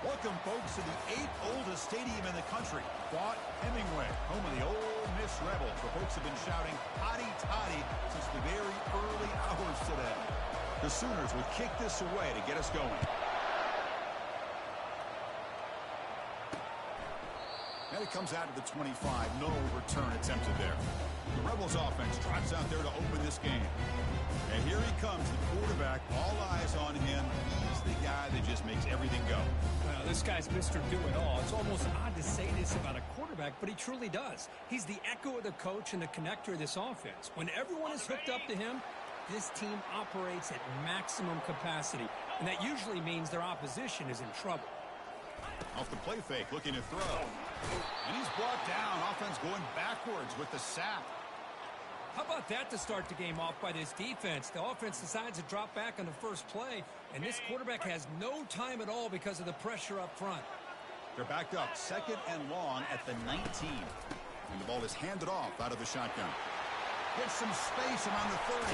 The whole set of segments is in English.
Welcome, folks, to the 8th oldest stadium in the country, Fort Hemingway, home of the Ole Miss Rebels, where folks have been shouting "Hotty Toddy" since the very early hours today. The Sooners will kick this away to get us going. And it comes out to the 25. No return attempted there. The Rebels offense trots out there to open this game. And here he comes, the quarterback. All eyes on him. He's the guy that just makes everything go. Well, this guy's Mr. Do-It-All. It's almost odd to say this about a quarterback, but he truly does. He's the echo of the coach and the connector of this offense. When everyone is hooked up to him, this team operates at maximum capacity, and that usually means their opposition is in trouble. Off the play fake, looking to throw. And he's brought down. Offense going backwards with the sack. How about that to start the game off by this defense? The offense decides to drop back on the first play, and this quarterback has no time at all because of the pressure up front. They're backed up, 2nd and long at the 19. And the ball is handed off out of the shotgun. Gets some space around the 30.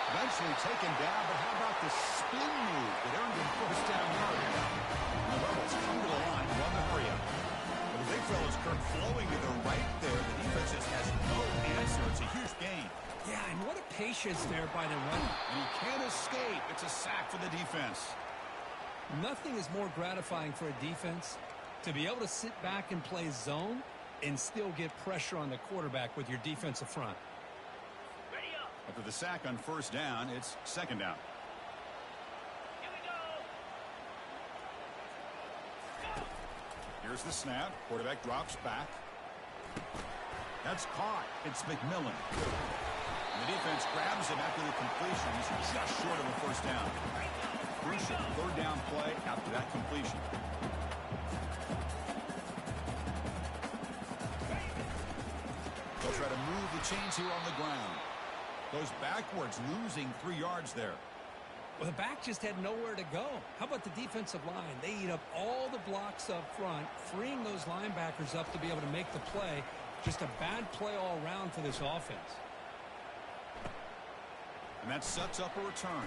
Eventually taken down, but how about the spin move that earned him first down yard? And the Rebels come to the line, run the hurry up. The big fella's Kirk flowing to the right there. The defense just has no answer. It's a huge gain. Yeah, and what a patience there by the runner. And he can't escape. It's a sack for the defense. Nothing is more gratifying for a defense to be able to sit back and play zone and still get pressure on the quarterback with your defensive front. After the sack on first down, it's 2nd down. Here's the snap. Quarterback drops back. That's caught. It's McMillan. And the defense grabs him after the completion. He's just short of a first down. Crucial 3rd down play after that completion. They'll try to move the chains here on the ground. Goes backwards, losing 3 yards there. Well, the back just had nowhere to go. How about the defensive line? They eat up all the blocks up front, freeing those linebackers up to be able to make the play. Just a bad play all around for this offense. And that sets up a return.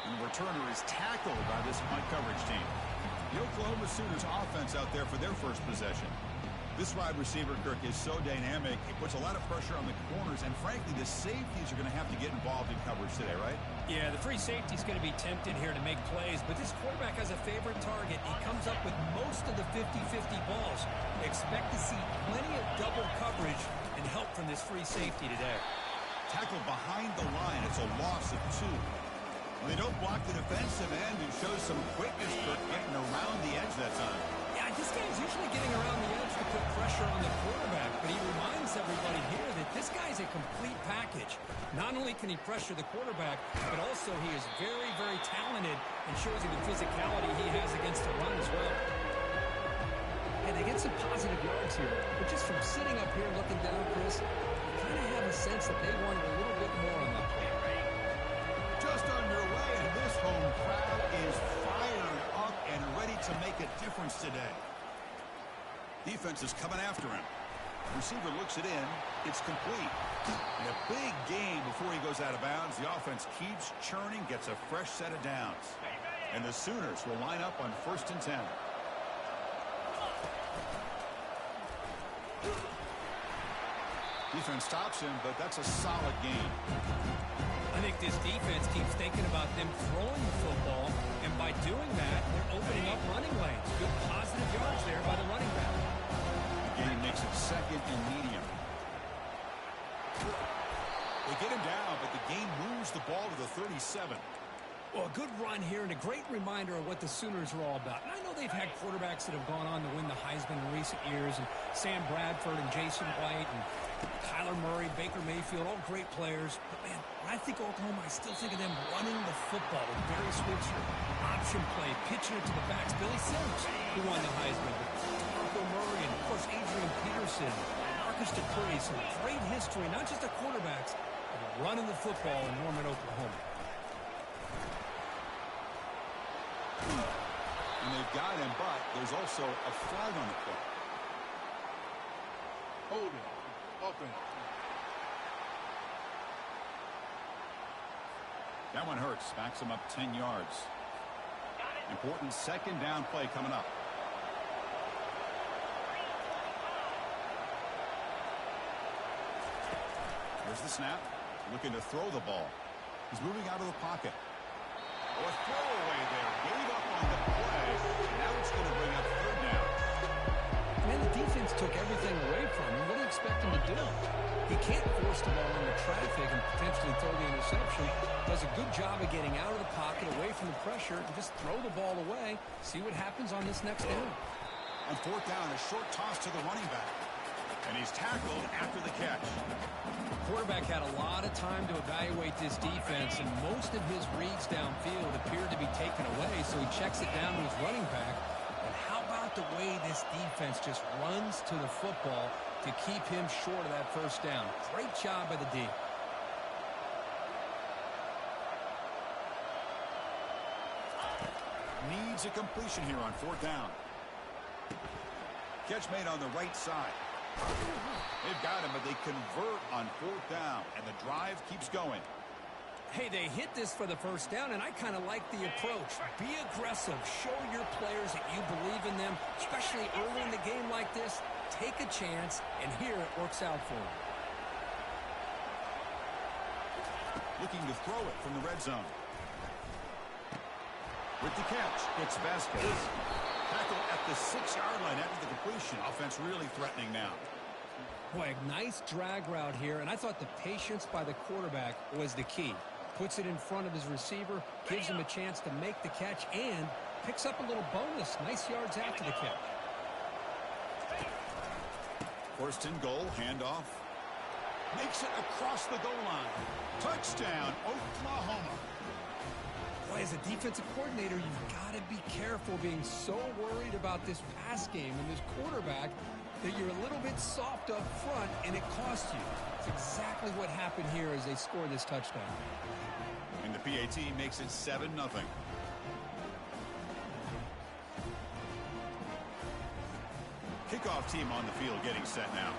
And the returner is tackled by this punt coverage team. The Oklahoma Sooners offense out there for their first possession. This wide receiver, Kirk, is so dynamic. He puts a lot of pressure on the corners, and frankly, the safeties are going to have to get involved in coverage today, right? Yeah, the free safety's going to be tempted here to make plays, but this quarterback has a favorite target. He comes up with most of the 50-50 balls. Expect to see plenty of double coverage and help from this free safety today. Tackled behind the line. It's a loss of 2. Well, they don't block the defensive end, who shows some quickness, Kirk, getting around the edge that time. Yeah, this guy's usually getting around the edge to put pressure on the quarterback, but he reminds everybody here that this guy's a complete package. Not only can he pressure the quarterback, but also he is very, very talented and shows you the physicality he has against the run as well. And they get some positive yards here, but just from sitting up here looking down, Chris, you kind of have a sense that they wanted a little bit more on that play. Just underway, and this home crowd is fired up and ready to make a difference today. Defense is coming after him. Receiver looks it in. It's complete. And a big gain before he goes out of bounds. The offense keeps churning, gets a fresh set of downs. And the Sooners will line up on 1st and 10. Defense stops him, but that's a solid gain. I think this defense keeps thinking about them throwing the football, and by doing that, they're opening up running lanes. Good positive yards there by the running back. The gain makes it 2nd and medium. They get him down, but the gain moves the ball to the 37. Well, a good run here and a great reminder of what the Sooners are all about. And I know they've had quarterbacks that have gone on to win the Heisman in recent years, and Sam Bradford and Jason White and Kyler Murray, Baker Mayfield, all great players. But, man, when I think Oklahoma, I still think of them running the football with Barry Switzer, option play, pitching it to the backs. Billy Sims, who won the Heisman, Marco Murray, and, of course, Adrian Peterson, Marcus DePree. Some great history, not just the quarterbacks, but running the football in Norman, Oklahoma. And they've got him, but there's also a flag on the play. Holding. Offense. That one hurts. Backs him up 10 yards. And important second down play coming up. Here's the snap. Looking to throw the ball. He's moving out of the pocket. Oh, a throwaway there. Gave up on the play. Now it's going to bring up third down. Man, the defense took everything away from him. What do you expect him to do? He can't force the ball into traffic and potentially throw the interception. Does a good job of getting out of the pocket, away from the pressure, and just throw the ball away. See what happens on this next down. On fourth down, a short toss to the running back. And he's tackled after the catch. The quarterback had a lot of time to evaluate this defense, and most of his reads downfield appeared to be taken away, so he checks it down to his running back. And how about the way this defense just runs to the football to keep him short of that first down? Great job by the D. Needs a completion here on fourth down. Catch made on the right side. They've got him, but they convert on fourth down, and the drive keeps going. Hey, they hit this for the first down, and I kind of like the approach. Be aggressive. Show your players that you believe in them, especially early in the game like this. Take a chance, and here it works out for them. Looking to throw it from the red zone. With the catch, it's Vasquez. Tackle at the 6-yard line after the completion. Offense really threatening now. Boy, a nice drag route here, and I thought the patience by the quarterback was the key. Puts it in front of his receiver, gives him a chance to make the catch, and picks up a little bonus. Nice yards after the catch. First and goal, handoff. Makes it across the goal line. Touchdown, Oklahoma. Boy, as a defensive coordinator, you've got to be careful being so worried about this pass game and this quarterback that you're a little bit soft up front, and it costs you. It's exactly what happened here as they score this touchdown. And the PAT makes it 7-0. Kickoff team on the field getting set now.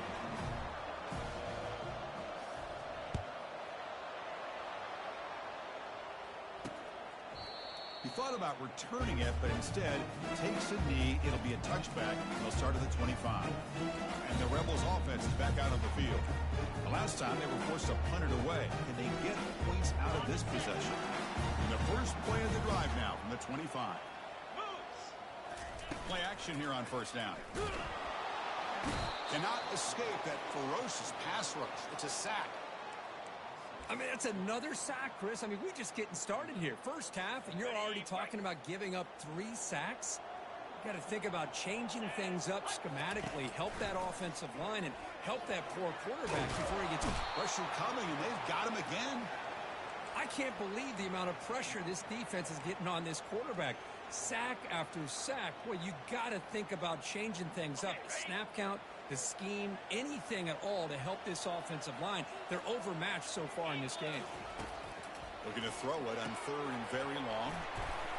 He thought about returning it, but instead takes a knee. It'll be a touchback. They'll start at the 25. And the Rebels offense is back out on the field. The last time they were forced to punt it away. Can they get points out of this possession? And the first play of the drive now from the 25. Play action here on first down. Cannot escape that ferocious pass rush. It's a sack. I mean, that's another sack, Chris. I mean, we're just getting started here. First half, and you're already talking about giving up 3 sacks. You got to think about changing things up schematically, help that offensive line, and help that poor quarterback before he gets pressure coming, and they've got him again. I can't believe the amount of pressure this defense is getting on this quarterback. Sack after sack. Boy, you got to think about changing things up. The snap count, the scheme, anything at all to help this offensive line. They're overmatched so far in this game. Looking to throw it on third and very long.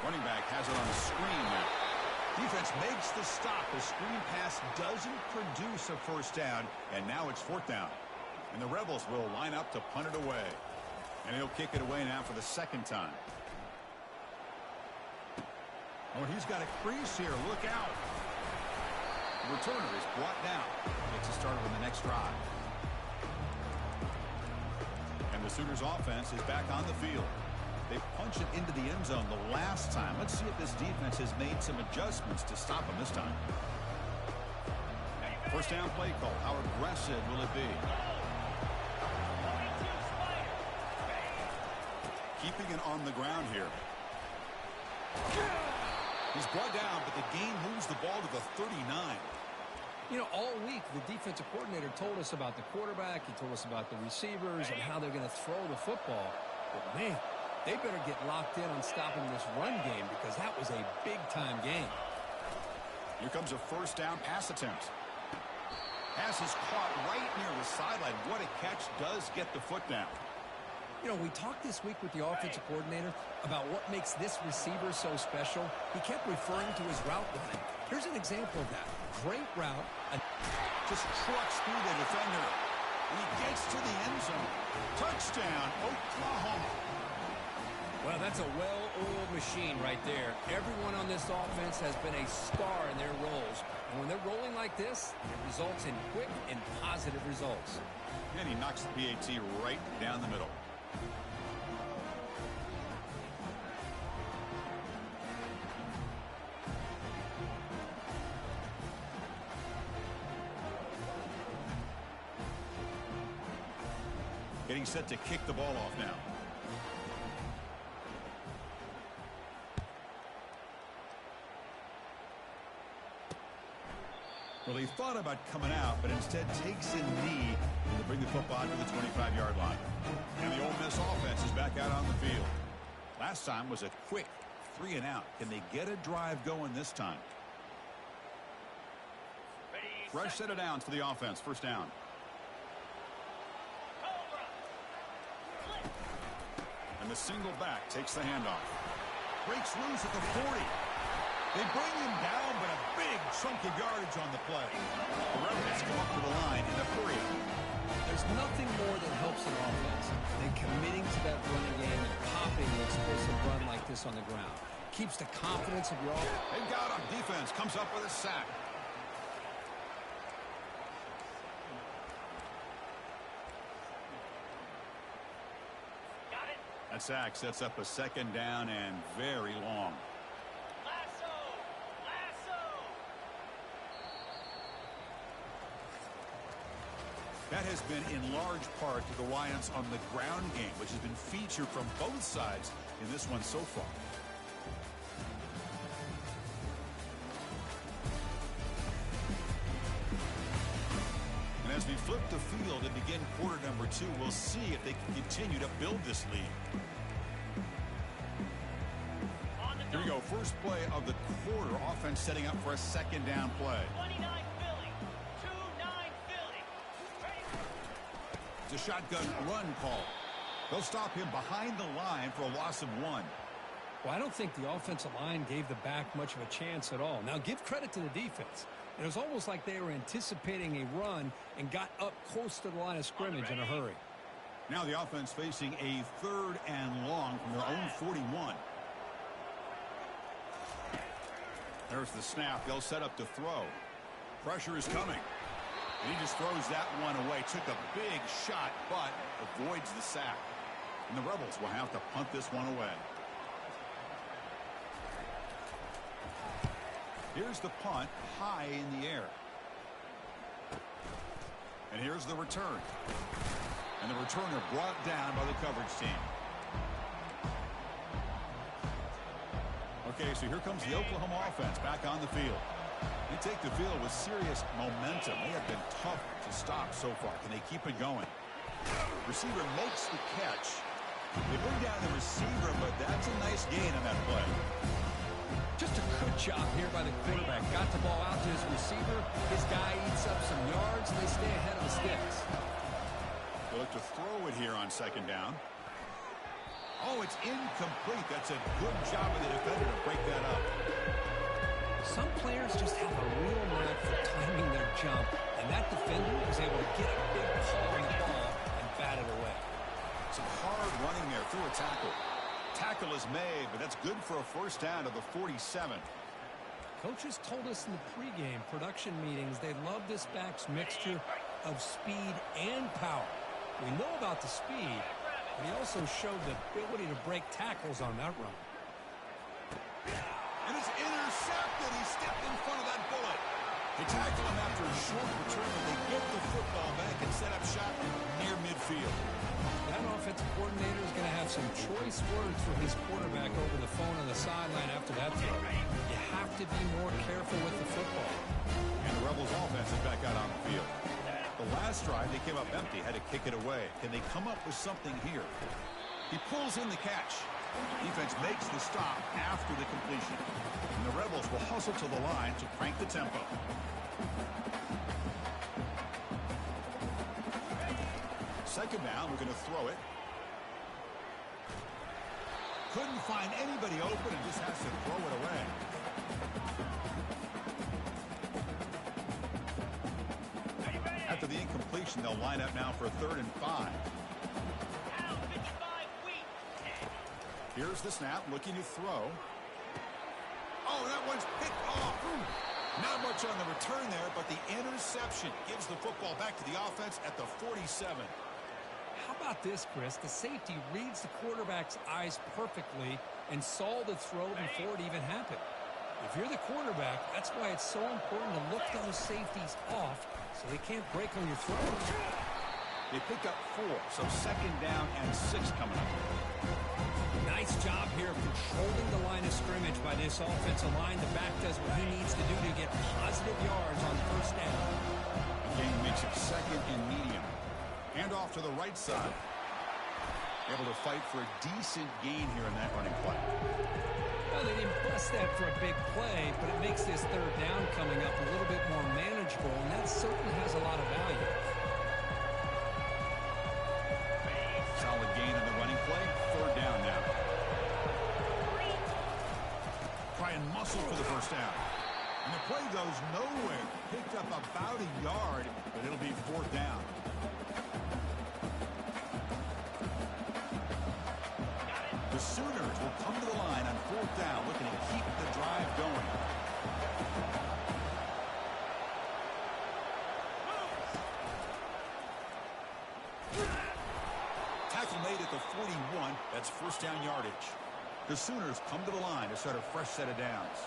Running back has it on the screen now. Defense makes the stop. The screen pass doesn't produce a first down, and now it's fourth down. And the Rebels will line up to punt it away. And he'll kick it away now for the second time. Oh, he's got a crease here. Look out. The returner is brought down. Gets it started on the next drive. And the Sooners offense is back on the field. They punch it into the end zone the last time. Let's see if this defense has made some adjustments to stop them this time. First down play call. How aggressive will it be? Keeping it on the ground here. He's brought down, but the game moves the ball to the 39. You know, all week, the defensive coordinator told us about the quarterback. He told us about the receivers and how they're going to throw the football. But, man, they better get locked in on stopping this run game because that was a big-time game. Here comes a first down pass attempt. Pass is caught right near the sideline. What a catch does get the foot down. You know, we talked this week with the offensive coordinator about what makes this receiver so special. He kept referring to his route running. Here's an example of that. Great route. Just trucks through the defender. And he gets to the end zone. Touchdown, Oklahoma. Well, that's a well-oiled machine right there. Everyone on this this offense has been a star in their roles. And when they're rolling like this, it results in quick and positive results. And he knocks the PAT right down the middle. Getting set to kick the ball off now. Well, he thought about coming out, but instead takes a knee to bring the football to the 25-yard line. And the Ole Miss offense is back out on the field. Last time was a quick 3-and-out. Can they get a drive going this time? Fresh set of downs for the offense. First down. And the single back takes the handoff. Breaks loose at the 40. They bring him down, but a big chunk of yardage on the play. The Rebels come up to the line in a hurry. There's nothing more that helps an offense than committing to that running game and popping an explosive run like this on the ground. Keeps the confidence of your offense. They've got him. Defense comes up with a sack. That sack sets up a second down and very long. That has been in large part to the reliance on the ground game, which has been featured from both sides in this one so far. And as we flip the field and begin quarter number 2, we'll see if they can continue to build this lead. Here we go. First play of the quarter. Offense setting up for a second down play. 29 Philly. 2-9 Philly. It's a shotgun run call. They'll stop him behind the line for a loss of 1. Well, I don't think the offensive line gave the back much of a chance at all. Now, give credit to the defense. It was almost like they were anticipating a run and got up close to the line of scrimmage in a hurry. Now the offense facing a 3rd and long from their own 41. There's the snap. They'll set up to throw. Pressure is coming. And he just throws that one away. Took a big shot, but avoids the sack. And the Rebels will have to punt this one away. Here's the punt, high in the air. And here's the return. And the returner brought down by the coverage team. Okay, so here comes the Oklahoma offense back on the field. They take the field with serious momentum. They have been tough to stop so far. Can they keep it going? Receiver makes the catch. They bring down the receiver, but that's a nice gain on that play. Just a good job here by the quarterback. Got the ball out to his receiver. His guy eats up some yards, and they stay ahead of the sticks. They look to throw it here on second down. Oh, it's incomplete. That's a good job of the defender to break that up. Some players just have a real knack for timing their jump, and that defender was able to get a big pull on the ball and bat it away. Some hard running there through a tackle. Tackle is made, but that's good for a first down to the 47. Coaches told us in the pregame production meetings they love this back's mixture of speed and power. We know about the speed, but he also showed the ability to break tackles on that run. And it's intercepted. He stepped in front of that bullet. They tackle him after a short return, and they get the football back and set up shop near midfield. That offensive coordinator is going to have some choice words for his quarterback over the phone on the sideline after that throw. You have to be more careful with the football. And the Rebels offense is back out on the field. The last drive, they came up empty, had to kick it away. Can they come up with something here? He pulls in the catch. Defense makes the stop after the completion. And the Rebels will hustle to the line to crank the tempo. Second down, we're going to throw it. Couldn't find anybody open and just has to throw it away. After the incompletion, they'll line up now for a 3rd and 5. Here's the snap, looking to throw. Oh, that pressure on the return there, but the interception gives the football back to the offense at the 47. How about this, Chris? The safety reads the quarterback's eyes perfectly and saw the throw before it even happened. If you're the quarterback, that's why it's so important to look those safeties off so they can't break on your throw. They pick up 4, so second down and 6 coming up. Nice job here of controlling the line of scrimmage by this offensive line. The back does what he needs to do to get positive yards on first down. The game makes it second and medium. Hand off to the right side. Able to fight for a decent gain here in that running play. Well, they didn't bust that for a big play, but it makes this third down coming up a little bit more manageable, and that certainly has a lot of value. Solid gain in the running play. Third down now. Try and muscle for the first down. And the play goes nowhere. Picked up about a yard, but it'll be fourth down. The Sooners will come to the line on fourth down, looking to keep the drive going. Tackle made at the 41. That's first down yardage. The Sooners come to the line to start a fresh set of downs.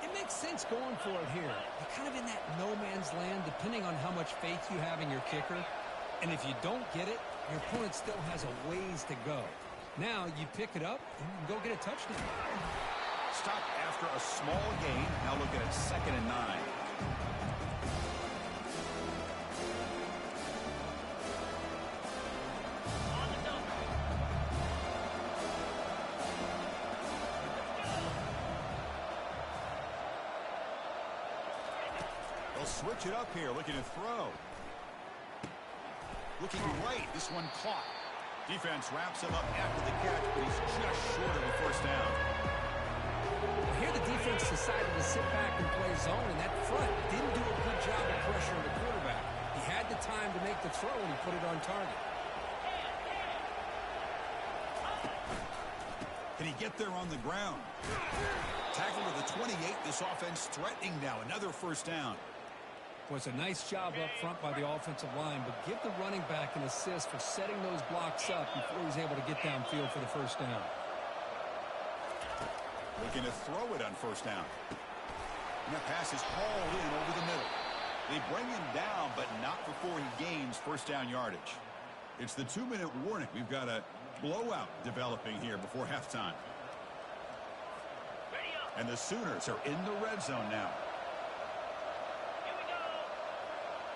It makes sense going for it here. You're kind of in that no man's land, depending on how much faith you have in your kicker. And if you don't get it, your opponent still has a ways to go. Now you pick it up and you can go get a touchdown. Stop after a small gain. Now looking at second and 9. They'll switch it up here, looking to throw. Looking right, this one caught. Defense wraps him up after the catch, but he's just short of a first down. Here the defense decided to sit back and play zone, and that front didn't do a good job of pressuring the quarterback. He had the time to make the throw, and he put it on target. Can he get there on the ground? Tackle to the 28. This offense threatening now. Another first down. Was a nice job up front by the offensive line, but give the running back an assist for setting those blocks up before he's able to get downfield for the first down. Looking to throw it on first down. And that pass is hauled in over the middle. They bring him down, but not before he gains first down yardage. It's the 2-minute warning. We've got a blowout developing here before halftime. And the Sooners are in the red zone now.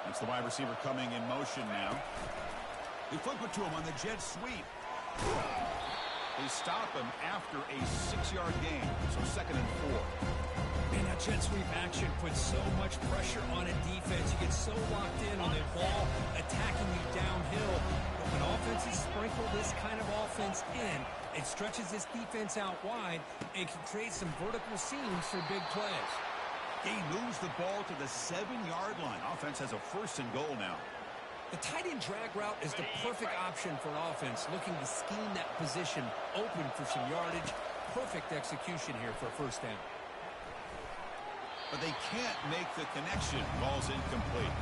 It's the wide receiver coming in motion now. They flip it to him on the jet sweep. They stop him after a 6-yard gain, so second and 4. Man, that jet sweep action puts so much pressure on a defense. You get so locked in on the ball attacking you downhill. But when offenses sprinkle this kind of offense in, it stretches this defense out wide and can create some vertical seams for big plays. He moves the ball to the 7-yard line. Offense has a first and goal now. The tight end drag route is the perfect option for an offense looking to scheme that position open for some yardage. Perfect execution here for a first down. But they can't make the connection. Ball's incomplete.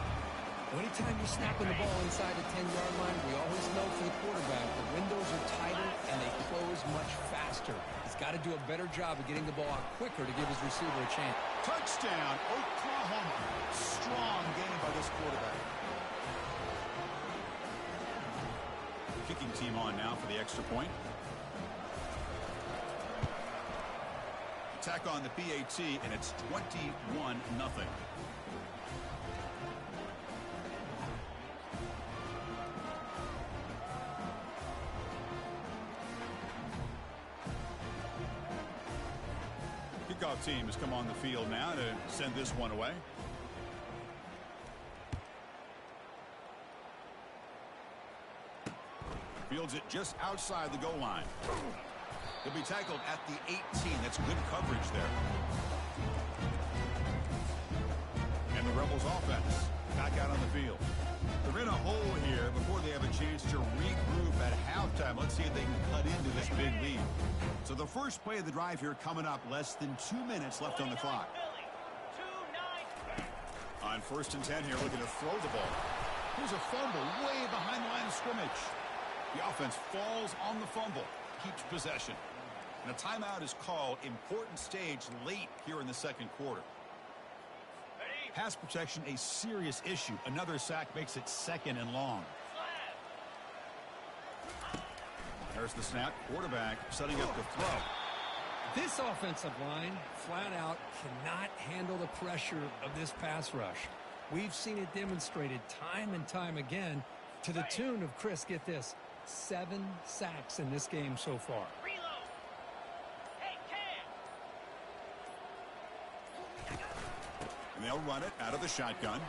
Anytime you're snapping the ball inside the 10-yard line, we always know for the quarterback, the windows are tighter and they close much faster. He's got to do a better job of getting the ball out quicker to give his receiver a chance. Touchdown, Oklahoma. Strong game by this quarterback. Kicking team on now for the extra point. Attack on the PAT, and it's 21-0. Kickoff team has come on the field now to send this one away. Fields it just outside the goal line. He'll be tackled at the 18. That's good coverage there. And the Rebels offense back out on the field. They're in a hole here before they have a chance to regroup at halftime. Let's see if they can cut into this big lead. So the first play of the drive here coming up. Less than 2 minutes left on the clock. On 1st and 10 here, looking to throw the ball. Here's a fumble way behind the line of scrimmage. The offense falls on the fumble, keeps possession. And a timeout is called. Important stage late here in the second quarter. Pass protection, a serious issue. Another sack makes it 2nd and long. There's the snap. Quarterback setting up the throw. This offensive line, flat out, cannot handle the pressure of this pass rush. We've seen it demonstrated time and time again to the tune of, Chris, get this, 7 sacks in this game so far. Reload. Hey, Ncaa. And they'll run it out of the shotgun.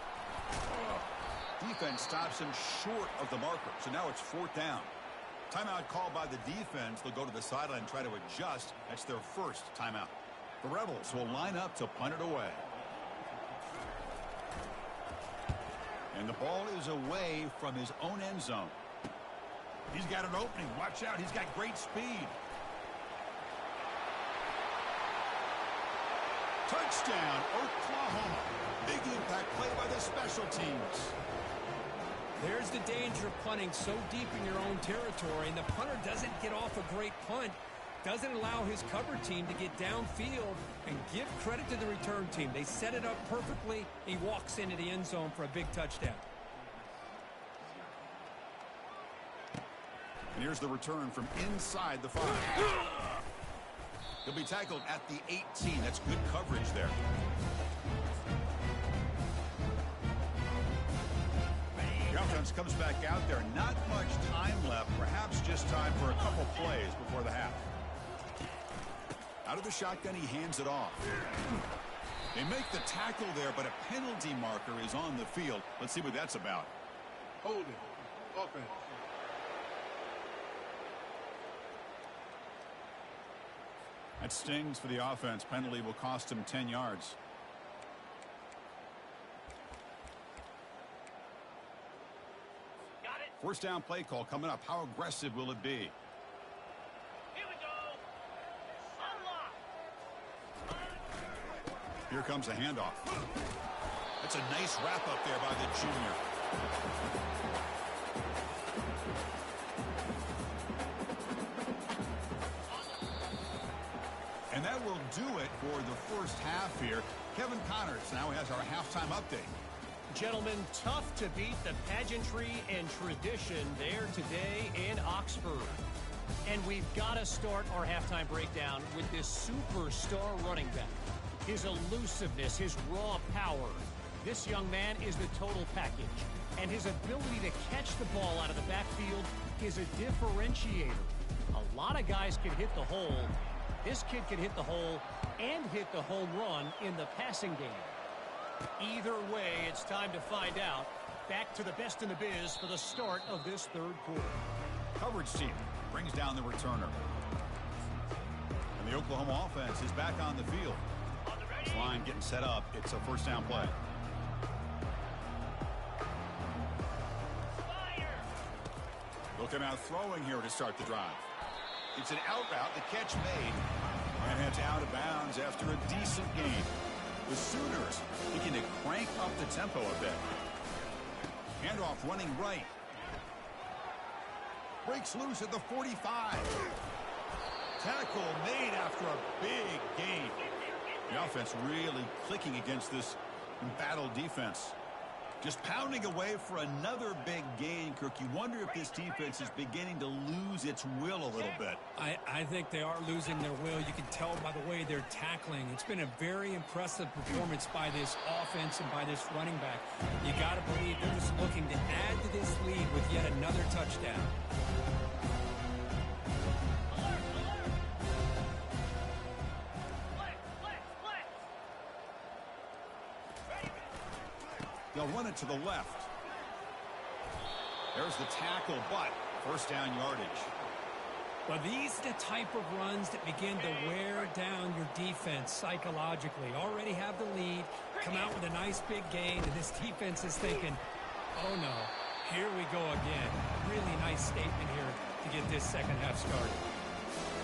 Defense stops him short of the marker. So now it's 4th down. Timeout called by the defense. They'll go to the sideline and try to adjust. That's their first timeout. The Rebels will line up to punt it away. And the ball is away from his own end zone. He's got an opening. Watch out. He's got great speed. Touchdown, Oklahoma. Big impact play by the special teams. There's the danger of punting so deep in your own territory, and the punter doesn't get off a great punt, doesn't allow his cover team to get downfield, and give credit to the return team. They set it up perfectly. He walks into the end zone for a big touchdown. And here's the return from inside the 5. He'll be tackled at the 18. That's good coverage there. The offense comes back out there. Not much time left. Perhaps just time for a couple plays before the half. Out of the shotgun, he hands it off. They make the tackle there, but a penalty marker is on the field. Let's see what that's about. Holding. Offense. That stings for the offense. Penalty will cost him 10 yards. Got it. First down play call coming up. How aggressive will it be? Here we go. Unlock. Here comes a handoff. That's a nice wrap up there by the junior. And that will do it for the first half here. Kevin Connors now has our halftime update. Gentlemen, tough to beat the pageantry and tradition there today in Oxford. And we've got to start our halftime breakdown with this superstar running back. His elusiveness, his raw power. This young man is the total package. And his ability to catch the ball out of the backfield is a differentiator. A lot of guys can hit the hole. This kid can hit the hole and hit the home run in the passing game. Either way, it's time to find out. Back to the best in the biz for the start of this third quarter. Coverage team brings down the returner. And the Oklahoma offense is back on the field. This line getting set up. It's a first down play. They'll come out throwing here to start the drive. It's an out route. The catch made. And heads out of bounds after a decent gain. The Sooners looking to crank up the tempo a bit. Handoff running right. Breaks loose at the 45. Tackle made after a big gain. The offense really clicking against this embattled defense. Just pounding away for another big gain, Kirk. You wonder if this defense is beginning to lose its will a little bit. I think they are losing their will. You can tell by the way they're tackling. It's been a very impressive performance by this offense and by this running back. You got to believe they're just looking to add to this lead with yet another touchdown. They'll run it to the left. There's the tackle, but first down yardage. Well, these are the type of runs that begin to wear down your defense psychologically. Already have the lead, come out with a nice big gain, and this defense is thinking, oh no, here we go again. Really nice statement here to get this second half started.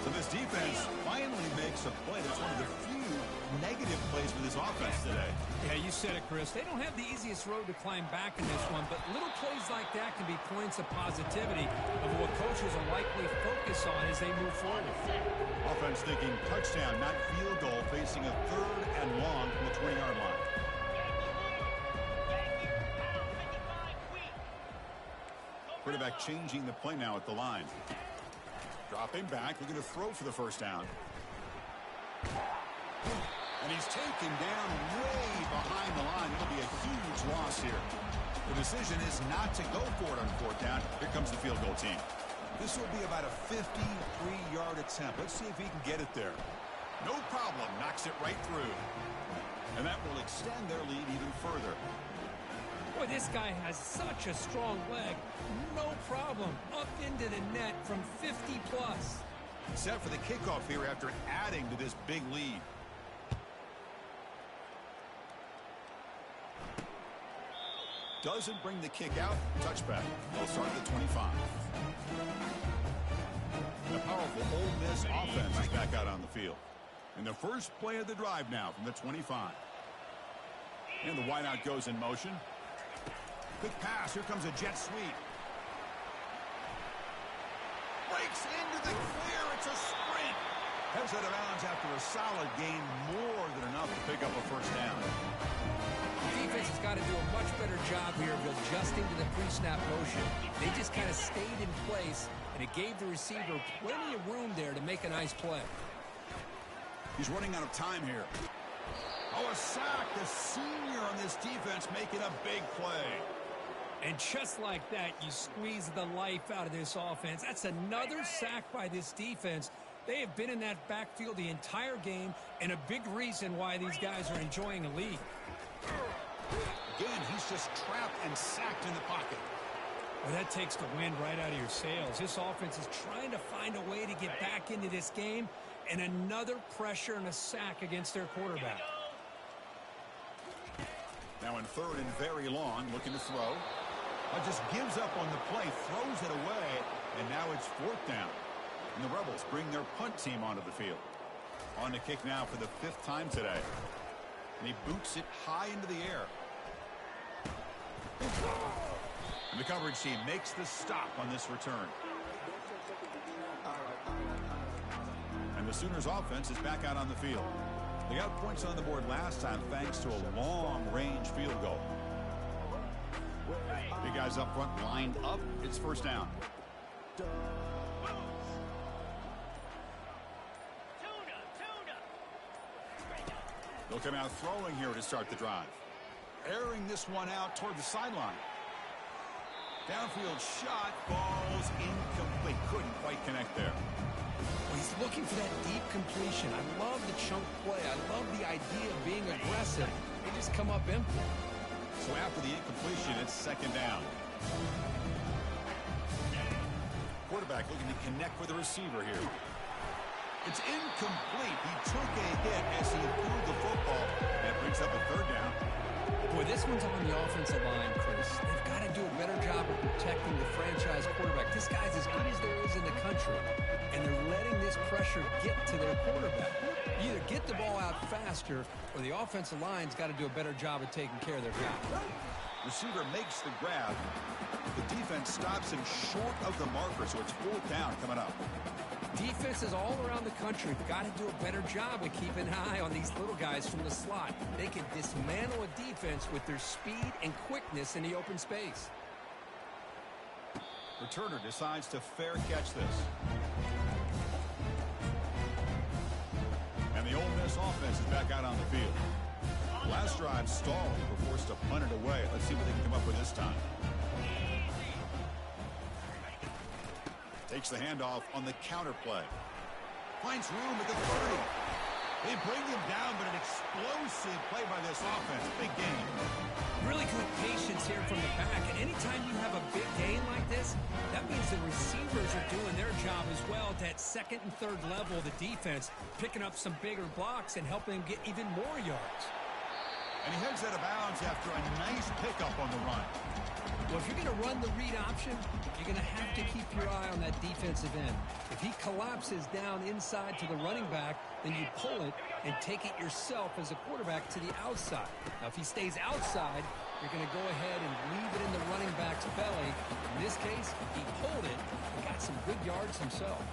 So this defense finally makes a play. That's one of the few few negative plays with his offense today. Yeah, you said it, Chris. They don't have the easiest road to climb back in this one, but little plays like that can be points of positivity of what coaches will likely focus on as they move forward. Offense thinking touchdown, not field goal, facing a 3rd and long from the 20-yard line. Quarterback changing the play now at the line. Dropping back, looking to throw for the first down. And he's taken down way behind the line. It'll be a huge loss here. The decision is not to go for it on 4th down. Here comes the field goal team. This will be about a 53-yard attempt. Let's see if he can get it there. No problem. Knocks it right through. And that will extend their lead even further. Boy, this guy has such a strong leg. No problem. Up into the net from 50-plus. Set for the kickoff here after adding to this big lead. Doesn't bring the kick out. Touchback. They'll start at the 25. The powerful Ole Miss offense is back out on the field. And the first play of the drive now from the 25. And the wideout goes in motion. Quick pass. Here comes a jet sweep. Breaks into the clear. It's a sprint. Heads out of bounds after a solid gain. More than enough to pick up a first down. The defense has got to do a much better job here of adjusting to the pre-snap motion. They just kind of stayed in place, and it gave the receiver plenty of room there to make a nice play. He's running out of time here. Oh, a sack. The senior on this defense making a big play. And just like that, you squeeze the life out of this offense. That's another sack by this defense. They have been in that backfield the entire game, and a big reason why these guys are enjoying a lead. Again, he's just trapped and sacked in the pocket. Well, that takes the wind right out of your sails. This offense is trying to find a way to get back into this game, and another pressure and a sack against their quarterback. Now in 3rd and very long, looking to throw. Just gives up on the play, throws it away, and now it's 4th down. And the Rebels bring their punt team onto the field. On to kick now for the 5th time today. And he boots it high into the air. And the coverage team makes the stop on this return. And the Sooners offense is back out on the field. They got points on the board last time thanks to a long-range field goal. Big guys up front lined up. It's first down. They'll come out throwing here to start the drive. Airing this one out toward the sideline. Downfield shot falls incomplete. Couldn't quite connect there. Well, he's looking for that deep completion. I love the chunk play. I love the idea of being aggressive. They just come up empty. So after the incompletion, it's 2nd down. Quarterback looking to connect with the receiver here. It's incomplete. He took a hit as he threw the football. That brings up a 3rd down. Boy, this one's on the offensive line, Chris. They've got to do a better job of protecting the franchise quarterback. This guy's as good as there is in the country, and they're letting this pressure get to their quarterback. You either get the ball out faster, or the offensive line's got to do a better job of taking care of their guy. Receiver makes the grab. The defense stops him short of the marker, so it's 4th down coming up. Defenses all around the country have got to do a better job of keeping an eye on these little guys from the slot. They can dismantle a defense with their speed and quickness in the open space. Returner decides to fair catch this. And the Ole Miss offense is back out on the field. Last drive stalled. We're forced to punt it away. Let's see what they can come up with this time. Takes the handoff on the counter play. Finds room at the 30. They bring him down, but an explosive play by this offense. Big game. Really good patience here from the back. And anytime you have a big gain like this, that means the receivers are doing their job as well at that 2nd and 3rd level of the defense, picking up some bigger blocks and helping them get even more yards. And he heads out of bounds after a nice pickup on the run. Well, if you're going to run the read option, you're going to have to keep your eye on that defensive end. If he collapses down inside to the running back, then you pull it and take it yourself as a quarterback to the outside. Now, if he stays outside, you're going to go ahead and leave it in the running back's belly. In this case, he pulled it and got some good yards himself.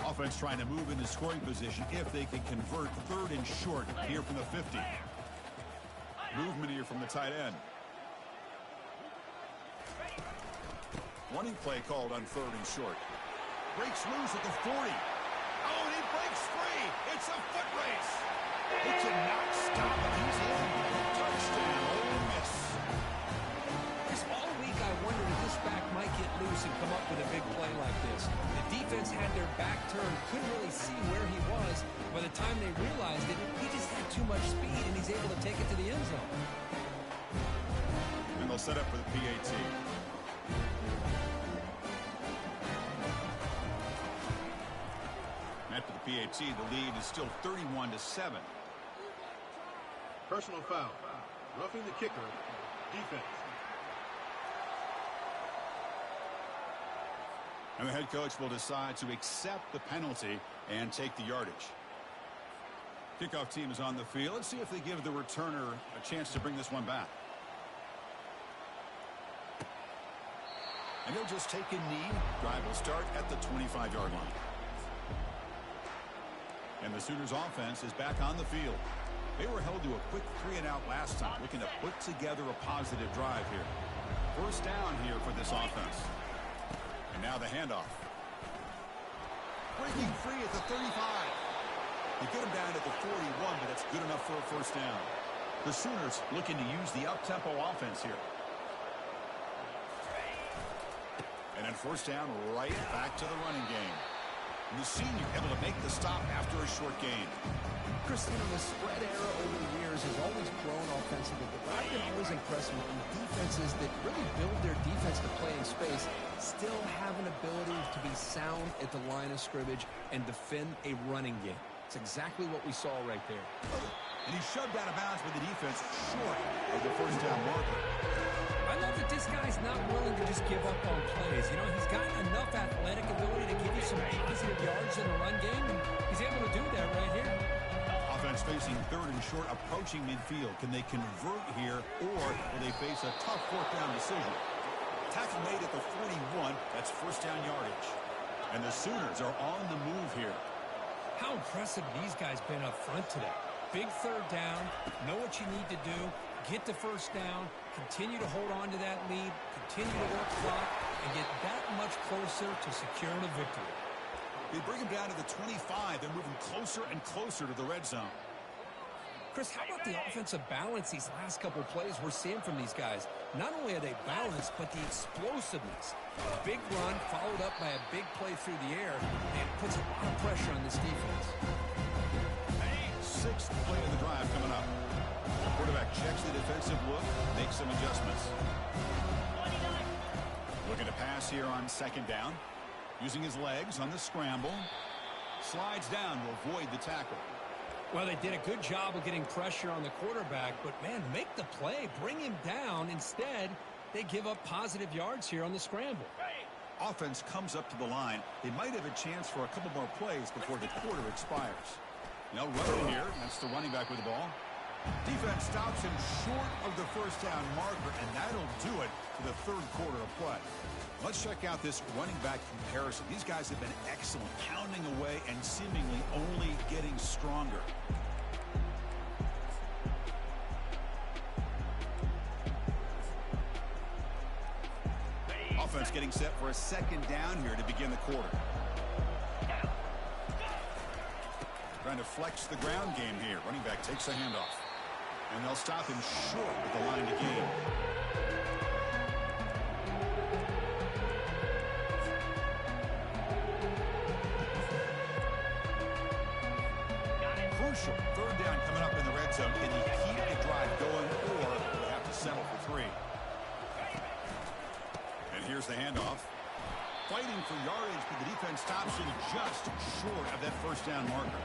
Offense trying to move into scoring position if they can convert 3rd and short here from the 50. Movement here from the tight end. Running play called on 3rd and short. Breaks loose at the 40. Oh, and he breaks free. It's a foot race. He cannot stop him. He's in. Touchdown. Ole Miss. Chris, all week I wondered if this back might get loose and come up with a big play like this. The defense had their back turned, couldn't really see where he was. By the time they realized it, he just had too much speed, and he's able to take it to the end zone. And they'll set up for the PAT. After the PAT, the lead is still 31-7. Personal foul. Roughing the kicker. Defense. And the head coach will decide to accept the penalty and take the yardage. Kickoff team is on the field. Let's see if they give the returner a chance to bring this one back. And they'll just take a knee. Drive will start at the 25-yard line. And the Sooners offense is back on the field. They were held to a quick 3-and-out last time, looking to put together a positive drive here. 1st down here for this offense. And now the handoff. Breaking free at the 35. They get him down at the 41, but that's good enough for a 1st down. The Sooners looking to use the up-tempo offense here. And then 1st down, right back to the running game. And the senior able to make the stop after a short gain. Chris, the spread era over the years has always grown offensively, but I've been always impressed with the defenses that really build their defense to play in space, still have an ability to be sound at the line of scrimmage and defend a running game. It's exactly what we saw right there. And he shoved out of bounds with the defense short of the 1st down marker. I love that this guy's not willing to just give up on plays. You know, he's got enough athletic ability to give you some positive yards in the run game, and he's able to do that right here. Offense facing 3rd and short, approaching midfield. Can they convert here, or will they face a tough 4th down decision? Tackle made at the 41. That's 1st down yardage. And the Sooners are on the move here. How impressive these guys been up front today. Big 3rd down, know what you need to do, get the 1st down, continue to hold on to that lead, continue to work clock, and get that much closer to securing a victory. They bring him down to the 25. They're moving closer and closer to the red zone. Chris, how about the offensive balance these last couple of plays we're seeing from these guys? Not only are they balanced, but the explosiveness. A big run followed up by a big play through the air, and it puts a lot of pressure on this defense. 6th play of the drive coming up. The quarterback checks the defensive look, makes some adjustments. Looking to pass here on 2nd down. Using his legs on the scramble. Slides down to avoid the tackle. Well, they did a good job of getting pressure on the quarterback, but, man, make the play. Bring him down. Instead, they give up positive yards here on the scramble. Offense comes up to the line. They might have a chance for a couple more plays before the quarter expires. No running here. That's the running back with the ball. Defense stops him short of the 1st down marker, and that'll do it for the 3rd quarter of play. Let's check out this running back comparison. These guys have been excellent, pounding away and seemingly only getting stronger. Offense getting set for a 2nd down here to begin the quarter. Trying to flex the ground game here. Running back takes the handoff. And they'll stop him short with the line to gain. Crucial. 3rd down coming up in the red zone. Can he keep the drive going, or will they have to settle for 3? And here's the handoff. Fighting for yardage, but the defense stops him just short of that 1st down marker.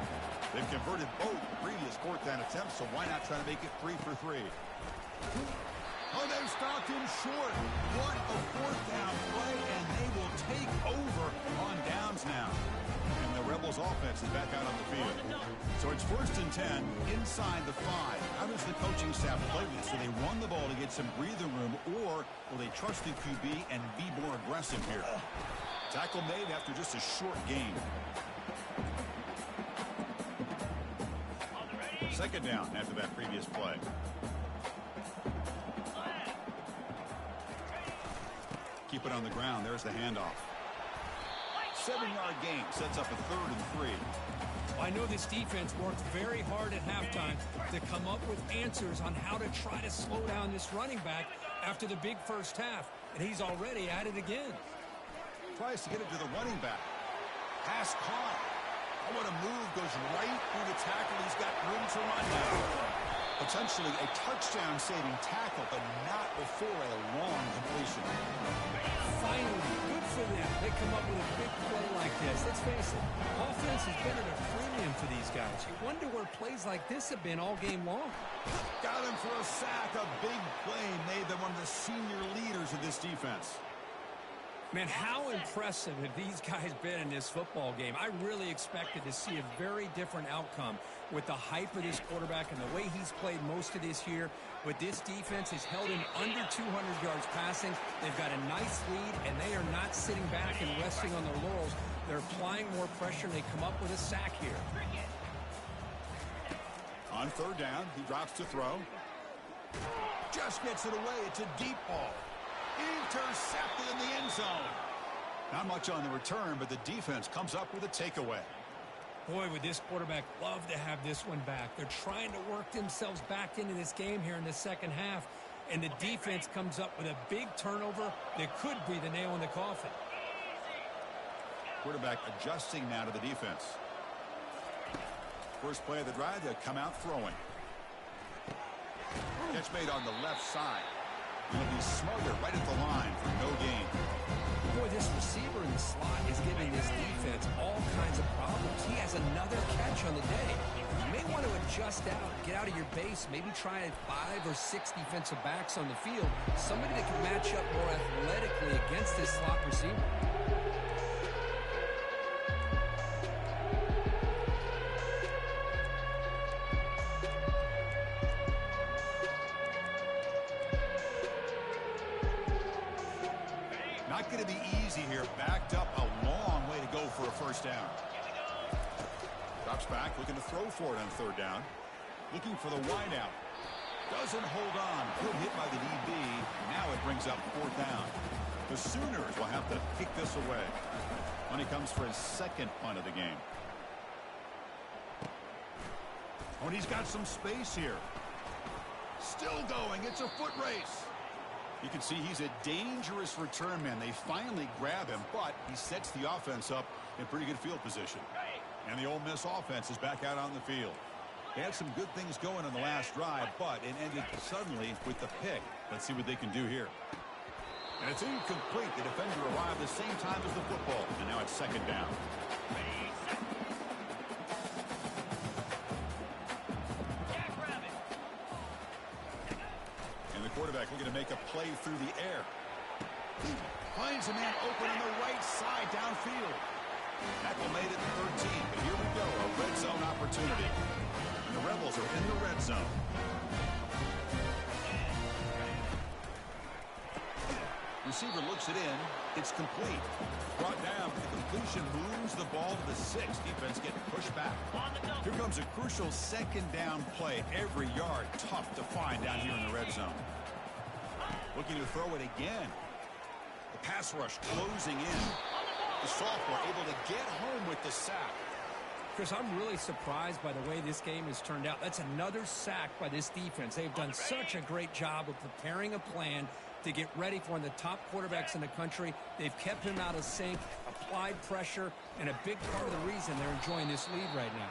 They've converted both previous fourth down attempts, so why not try to make it 3 for 3? Oh, they've stopped him short. What a fourth down play, and they will take over on downs now. And the Rebels offense is back out on the field. So it's 1st and 10 inside the 5. How does the coaching staff play this? Do they run the ball to get some breathing room, or will they trust the QB and be more aggressive here? Tackle made after just a short game. 2nd down after that previous play. Keep it on the ground. There's the handoff. 7-yard gain sets up a 3rd and 3. I know this defense worked very hard at halftime to come up with answers on how to try to slow down this running back after the big first half, and he's already at it again. Tries to get it to the running back. Pass caught. Oh, what a move. Goes right through the tackle. He's got room to run now. Potentially a touchdown-saving tackle, but not before a long completion. Finally, good for them. They come up with a big play like this. Let's face it, offense has been at a premium for these guys. You wonder where plays like this have been all game long. Got him for a sack. A big play made them one of the senior leaders of this defense. Man, how impressive have these guys been in this football game? I really expected to see a very different outcome with the hype of this quarterback and the way he's played most of this year. But this defense has held him under 200 yards passing. They've got a nice lead, and they are not sitting back and resting on their laurels. They're applying more pressure, and they come up with a sack here. On 3rd down, he drops to throw. Just gets it away. It's a deep ball. Intercepted in the end zone. Not much on the return, but the defense comes up with a takeaway. Boy, would this quarterback love to have this one back. They're trying to work themselves back into this game here in the second half, and the defense comes up with a big turnover that could be the nail in the coffin. Quarterback adjusting now to the defense. First play of the drive, they'll come out throwing. Catch made on the left side. He'll be smarter right at the line for no gain. Boy, this receiver in the slot is giving this defense all kinds of problems. He has another catch on the day. You may want to adjust out, get out of your base, maybe try 5 or 6 defensive backs on the field. Somebody that can match up more athletically against this slot receiver. Not going to be easy here. Backed up a long way to go for a first down. Drops back, looking to throw for it on 3rd down. Looking for the wideout. Doesn't hold on. Good hit by the DB. Now it brings up 4th down. The Sooners will have to kick this away when he comes for his 2nd punt of the game. Oh, and he's got some space here. Still going. It's a foot race. You can see he's a dangerous return man. They finally grab him, but he sets the offense up in pretty good field position. And the Ole Miss offense is back out on the field. They had some good things going on the last drive, but it ended suddenly with the pick. Let's see what they can do here. And it's incomplete. The defender arrived the same time as the football, and now it's 2nd down. Quarterback looking to make a play through the air. Finds a man open on the right side downfield. Tackle made it 13, but here we go, a red zone opportunity. And the Rebels are in the red zone. Receiver looks it in. It's complete. Brought down. The completion moves the ball to the 6. Defense getting pushed back. Here comes a crucial 2nd down play. Every yard tough to find down here in the red zone. Looking to throw it again. The pass rush closing in. The sophomore able to get home with the sack. Chris, I'm really surprised by the way this game has turned out. That's another sack by this defense. They've done such a great job of preparing a plan to get ready for one of the top quarterbacks in the country. They've kept him out of sync, applied pressure, and a big part of the reason they're enjoying this lead right now.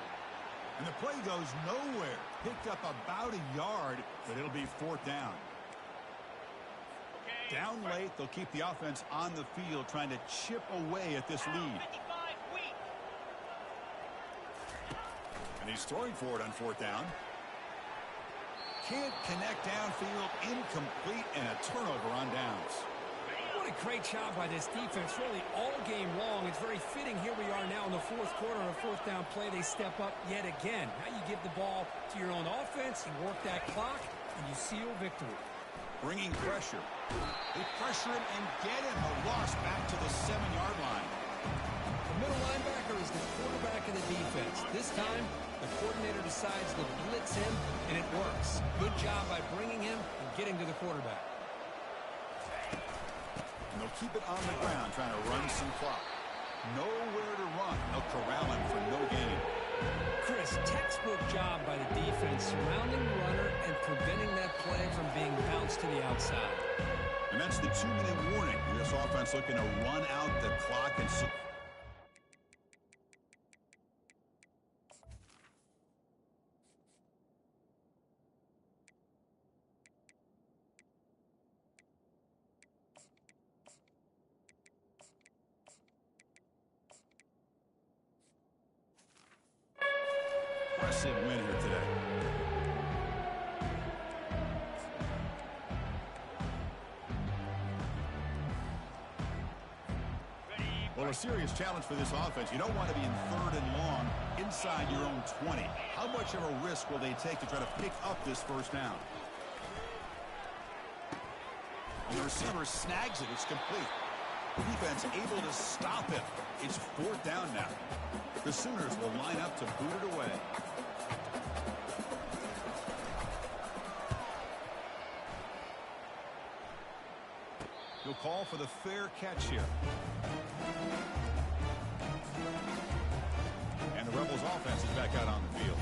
And the play goes nowhere. Picked up about a yard, but it'll be 4th down. Down late, they'll keep the offense on the field trying to chip away at this lead. And he's throwing for it on fourth down. Can't connect downfield, incomplete, and a turnover on downs. What a great job by this defense, really all game long. It's very fitting. Here we are now in the fourth quarter. On a fourth down play, they step up yet again. Now you give the ball to your own offense, you work that clock, and you seal victory. Bringing pressure. They pressure him and get him. A loss back to the 7-yard line. The middle linebacker is the quarterback of the defense. This time, the coordinator decides to blitz him, and it works. Good job by bringing him and getting to the quarterback. And they'll keep it on the ground, trying to run some clock. Nowhere to run. They'll corral him for no gain. Chris, textbook job by the defense, surrounding the runner and preventing that play from being bounced to the outside. And that's the 2-minute warning. This offense looking to run out the clock and... Impressive win here today. Well, a serious challenge for this offense. You don't want to be in third and long inside your own 20. How much of a risk will they take to try to pick up this first down? And the receiver snags it. It's complete. Defense able to stop it. It's fourth down now. The Sooners will line up to boot it away. He'll call for the fair catch here. And the Rebels offense is back out on the field.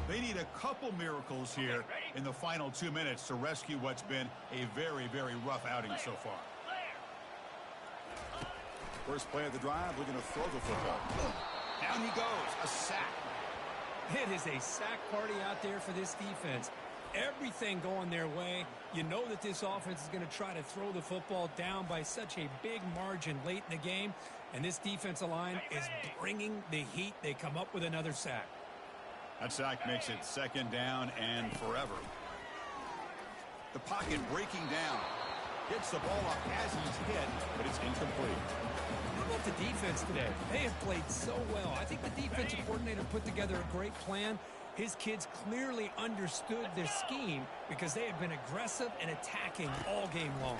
They need a couple miracles here in the final 2 minutes to rescue what's been a very, very rough outing so far. First play of the drive, looking to throw the football. Down he goes, a sack. It is a sack party out there for this defense. Everything going their way. You know that this offense is going to try to throw the football down by such a big margin late in the game. And this defensive line is bringing the heat. They come up with another sack. That sack makes it second down and forever. The pocket breaking down. Gets the ball up as he's hit, but it's incomplete. How about the defense today? They have played so well. I think the defensive coordinator put together a great plan. His kids clearly understood their scheme because they have been aggressive and attacking all game long.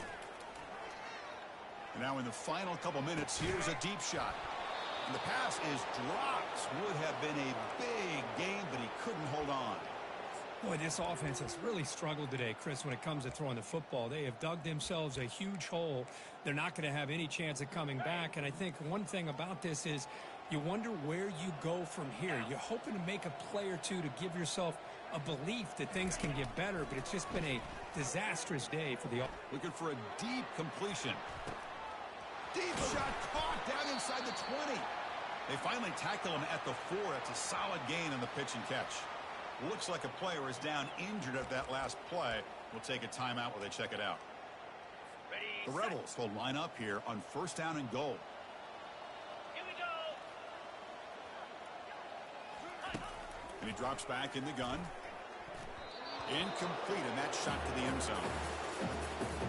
And now in the final couple minutes, here's a deep shot. And the pass is dropped. Would have been a big gain, but he couldn't hold on. Boy, this offense has really struggled today, Chris, when it comes to throwing the football. They have dug themselves a huge hole. They're not going to have any chance of coming back. And I think one thing about this is you wonder where you go from here. You're hoping to make a play or two to give yourself a belief that things can get better, but it's just been a disastrous day for the offense. Looking for a deep completion. Deep shot caught down inside the 20. They finally tackle him at the 4. It's a solid gain on the pitch and catch. Looks like a player is down injured at that last play. We'll take a timeout while they check it out. The Rebels will line up here on first down and goal. Here we go. And he drops back in the gun. Incomplete, and that shot to the end zone.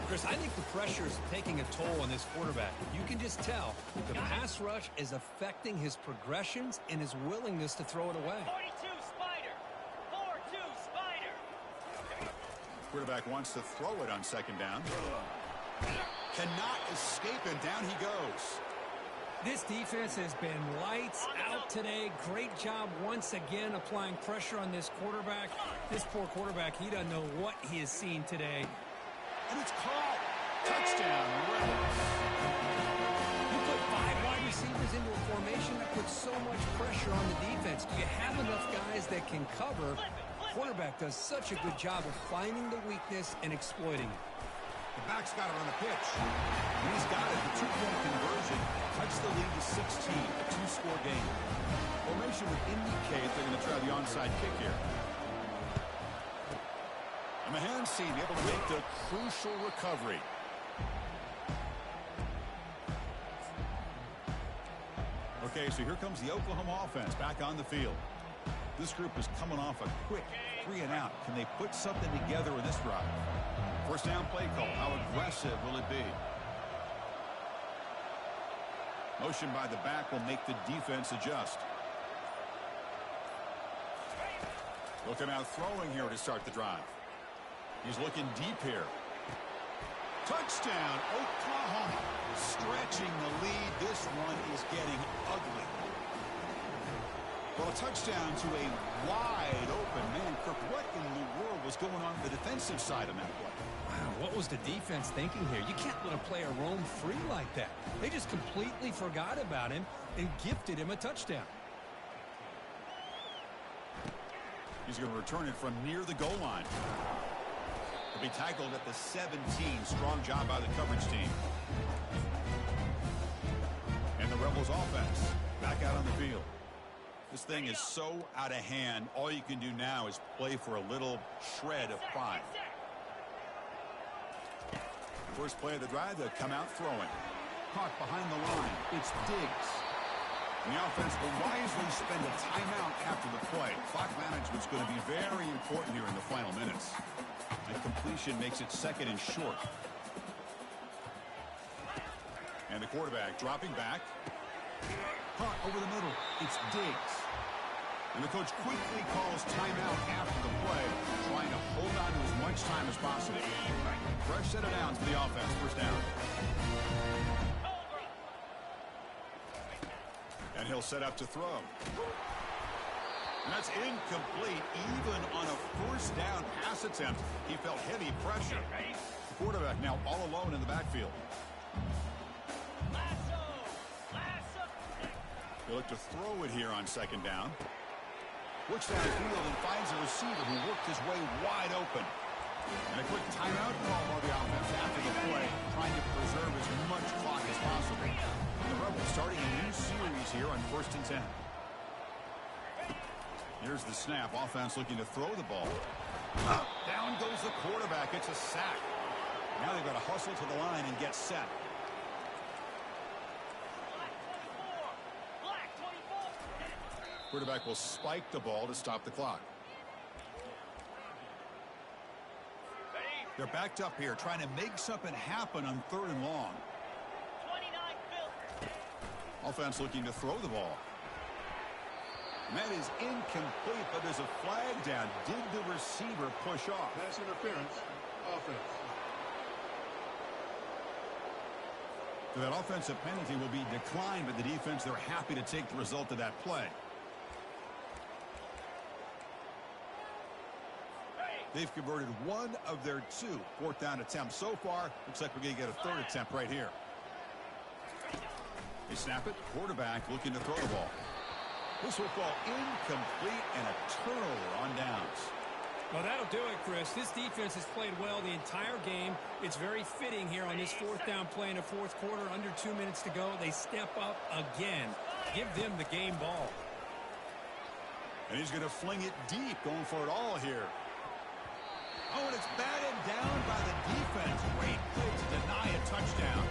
Chris, I think the pressure is taking a toll on this quarterback. You can just tell the pass rush is affecting his progressions and his willingness to throw it away. 42 Spider. 4-2 Spider. Quarterback wants to throw it on second down. Cannot escape him. Down he goes. This defense has been lights out today. Great job once again applying pressure on this quarterback. This poor quarterback, he doesn't know what he has seen today. And it's caught. Touchdown, Rebels. You put 5 wide receivers into a formation that puts so much pressure on the defense. Do you have enough guys that can cover? Quarterback does such a good job of finding the weakness and exploiting it. The back's got it on the pitch. And he's got it. The 2-point conversion cuts the lead to 16, a 2-score game. Formation would indicate they're going to try the onside kick here. And the hands seem able to make the crucial recovery. Okay, so here comes the Oklahoma offense back on the field. This group is coming off a quick 3-and-out. Can they put something together in this drive? First down play call. How aggressive will it be? Motion by the back will make the defense adjust. Looking out throwing here to start the drive. He's looking deep here. Touchdown, Oklahoma. Stretching the lead. This one is getting ugly. Well, a touchdown to a wide open man. Kirk, what in the world was going on the defensive side of that play? Wow, what was the defense thinking here? You can't let a player roam free like that. They just completely forgot about him and gifted him a touchdown. He's going to return it from near the goal line. He'll be tackled at the 17. Strong job by the coverage team. And the Rebels offense back out on the field. This thing is so out of hand. All you can do now is play for a little shred of pride. First play of the drive, they'll come out throwing. Caught behind the line. It's Diggs. And the offense will wisely spend a timeout after the play. Clock management's going to be very important here in the final minutes. And completion makes it second and short. And the quarterback dropping back. Caught over the middle. It's Diggs. And the coach quickly calls timeout after the play, trying to hold on to as much time as possible. Fresh set of downs for the offense. First down. And he'll set up to throw. And that's incomplete. Even on a first down pass attempt, he felt heavy pressure. The quarterback now all alone in the backfield. He'll look to throw it here on second down. Looks downfield and finds a receiver who worked his way wide open. And a quick timeout call by the offense after the play, trying to preserve as much clock as possible. The Rebels starting a new series here on 1st and 10. Here's the snap. Offense looking to throw the ball. Down goes the quarterback. It's a sack. Now they've got to hustle to the line and get set. Quarterback will spike the ball to stop the clock. They're backed up here, trying to make something happen on 3rd and long. Offense looking to throw the ball. And that is incomplete, but there's a flag down. Did the receiver push off? Pass interference. Offense. So that offensive penalty will be declined by the defense. They're happy to take the result of that play. They've converted one of their 2 4th down attempts so far. Looks like we're going to get a 3rd attempt right here. They snap it. Quarterback looking to throw the ball. This will fall incomplete and a turnover on downs. Well, that'll do it, Chris. This defense has played well the entire game. It's very fitting here on this 4th down play in the 4th quarter. Under 2 minutes to go. They step up again. Give them the game ball. And he's going to fling it deep, going for it all here. Oh, and it's batted down by the defense. Great play to deny a touchdown.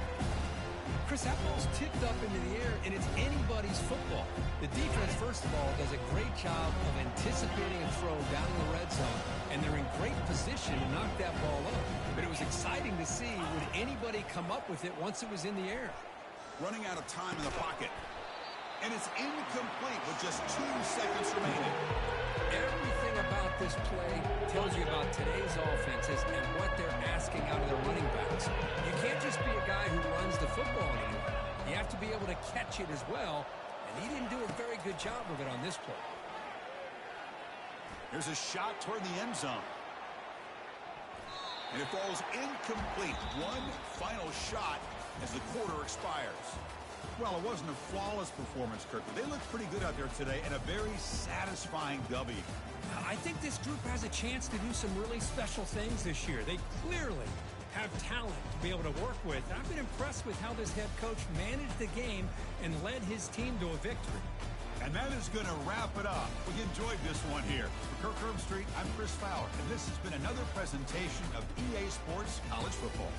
Chris, that ball's tipped up into the air, and it's anybody's football. The defense, first of all, does a great job of anticipating a throw down in the red zone, and they're in great position to knock that ball up. But it was exciting to see, would anybody come up with it once it was in the air? Running out of time in the pocket. And it's incomplete with just 2 seconds remaining. Everything about this play tells you about today's offenses and what they're asking out of their running backs. You can't just be a guy who runs the football anymore. You have to be able to catch it as well, and he didn't do a very good job of it on this play. Here's a shot toward the end zone. And it falls incomplete. One final shot as the quarter expires. Well, it wasn't a flawless performance, Kirk, but they looked pretty good out there today and a very satisfying W. I think this group has a chance to do some really special things this year. They clearly have talent to be able to work with. I've been impressed with how this head coach managed the game and led his team to a victory. And that is going to wrap it up. We enjoyed this one here. For Kirk Herbstreit, I'm Chris Fowler, and this has been another presentation of EA Sports College Football.